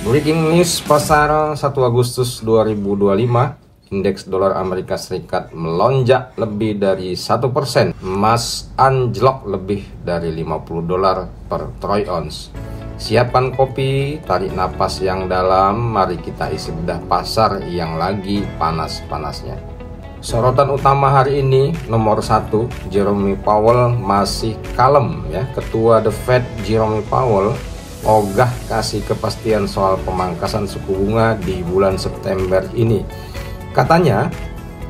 Breaking news pasar 1 Agustus 2025, indeks dolar Amerika Serikat melonjak lebih dari 1%, emas anjlok lebih dari 50 dolar per troy ounce. Siapkan kopi, tarik napas yang dalam, mari kita isi bedah pasar yang lagi panas-panasnya. Sorotan utama hari ini, nomor 1, Jerome Powell masih kalem ya. Ketua The Fed Jerome Powell ogah kasih kepastian soal pemangkasan suku bunga di bulan September ini. Katanya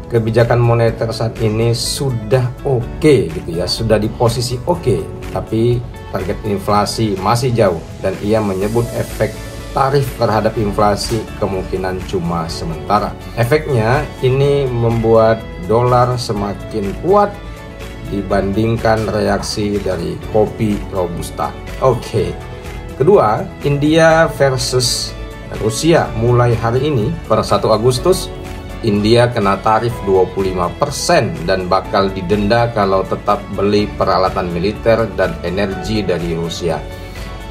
kebijakan moneter saat ini sudah oke gitu ya, sudah di posisi oke, tapi target inflasi masih jauh dan ia menyebut efek tarif terhadap inflasi kemungkinan cuma sementara. Efeknya ini membuat dolar semakin kuat dibandingkan reaksi dari kopi robusta. Kedua, India versus Rusia mulai hari ini per 1 Agustus, India kena tarif 25% dan bakal didenda kalau tetap beli peralatan militer dan energi dari Rusia.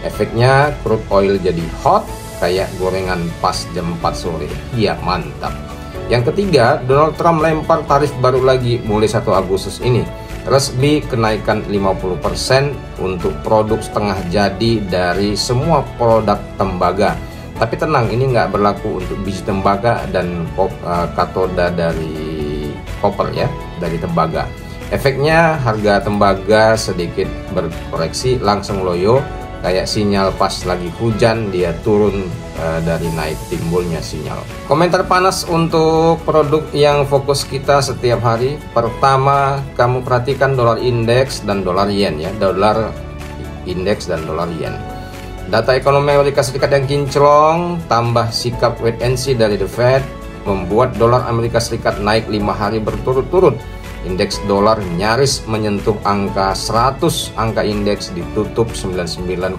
Efeknya crude oil jadi hot kayak gorengan pas jam 4 sore. Ya mantap. Yang ketiga, Donald Trump lempar tarif baru lagi mulai 1 Agustus ini. Resmi kenaikan 50% untuk produk setengah jadi dari semua produk tembaga. Tapi tenang, ini nggak berlaku untuk biji tembaga dan katoda dari koper ya, dari tembaga. Efeknya harga tembaga sedikit berkoreksi, langsung loyo, kayak sinyal pas lagi hujan dia turun dari naik timbulnya sinyal. Komentar panas untuk produk yang fokus kita setiap hari. Pertama, kamu perhatikan dolar indeks dan dolar yen ya, dolar indeks dan dolar yen. Data ekonomi Amerika Serikat yang kinclong tambah sikap wait and see dari The Fed membuat dolar Amerika Serikat naik 5 hari berturut-turut. Indeks dolar nyaris menyentuh angka 100, angka indeks ditutup 99,92,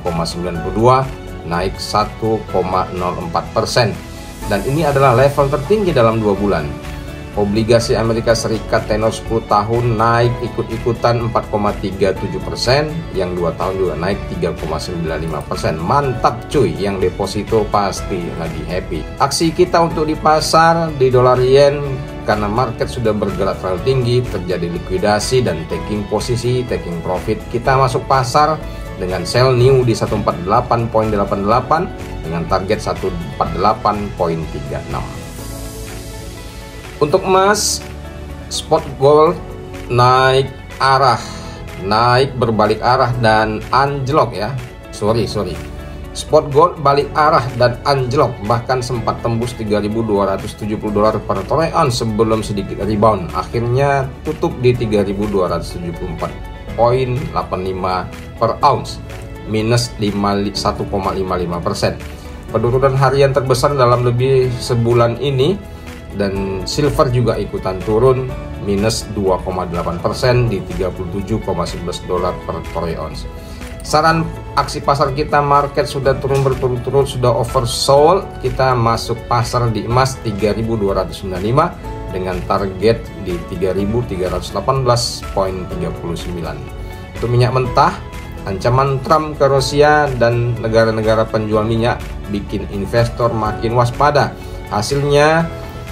naik 1,04%. Dan ini adalah level tertinggi dalam 2 bulan. Obligasi Amerika Serikat tenor 10 tahun naik ikut-ikutan 4,37%, yang 2 tahun juga naik 3,95%. Mantap cuy, yang deposito pasti lagi happy. Aksi kita untuk di pasar di dolar yen karena market sudah bergerak terlalu tinggi, terjadi likuidasi dan taking posisi, taking profit. Kita masuk pasar dengan sell new di 148.88 dengan target 148.36. Untuk emas, spot gold naik berbalik arah dan anjlok ya. Sorry. Spot gold balik arah dan anjlok, bahkan sempat tembus 3.270 dolar per troy ounce sebelum sedikit rebound. Akhirnya tutup di 3.274,85 per ounce, minus 1,55%. Penurunan harian terbesar dalam lebih sebulan ini. Dan silver juga ikutan turun, minus 2,8% di 37,11 dolar per troy ounce. Saran aksi pasar kita, market sudah turun berturut-turut, sudah oversold. Kita masuk pasar di emas 3.295 dengan target di 3.318,39. Untuk minyak mentah, ancaman Trump ke Rusia dan negara-negara penjual minyak bikin investor makin waspada. Hasilnya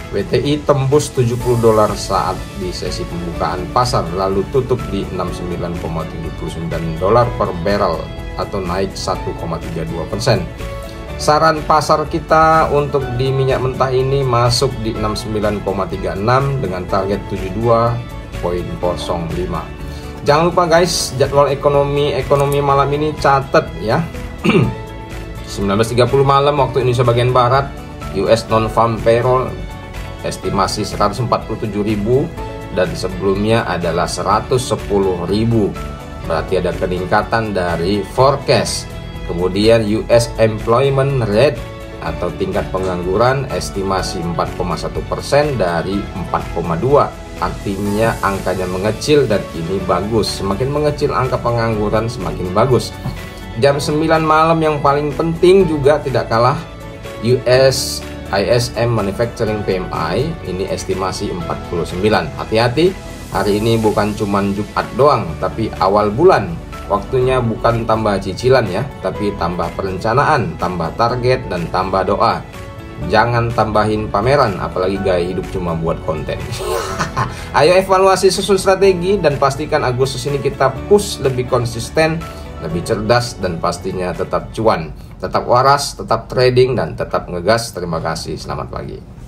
WTI tembus 70 dolar saat di sesi pembukaan pasar, lalu tutup di 69,79 dolar per barrel atau naik 1,32%. Saran pasar kita untuk di minyak mentah ini masuk di 69,36 dengan target 72,05. Jangan lupa guys, jadwal ekonomi malam ini catat ya. 19.30 malam waktu Indonesia bagian barat, US non-farm payroll estimasi 147.000 dan sebelumnya adalah 110.000, berarti ada peningkatan dari forecast. Kemudian US employment rate atau tingkat pengangguran estimasi 4,1% dari 4,2, artinya angkanya mengecil dan ini bagus. Semakin mengecil angka pengangguran semakin bagus. Jam 9 malam yang paling penting juga tidak kalah, US ISM Manufacturing PMI ini estimasi 49. Hati-hati, hari ini bukan cuma Jumat doang, tapi awal bulan Waktunya bukan tambah cicilan ya, tapi tambah perencanaan, tambah target, dan tambah doa. Jangan tambahin pameran, apalagi gaya hidup cuma buat konten. Ayo evaluasi, susun strategi, dan pastikan Agustus ini kita push lebih konsisten, lebih cerdas, dan pastinya tetap cuan. Tetap waras, tetap trading, dan tetap ngegas. Terima kasih, selamat pagi.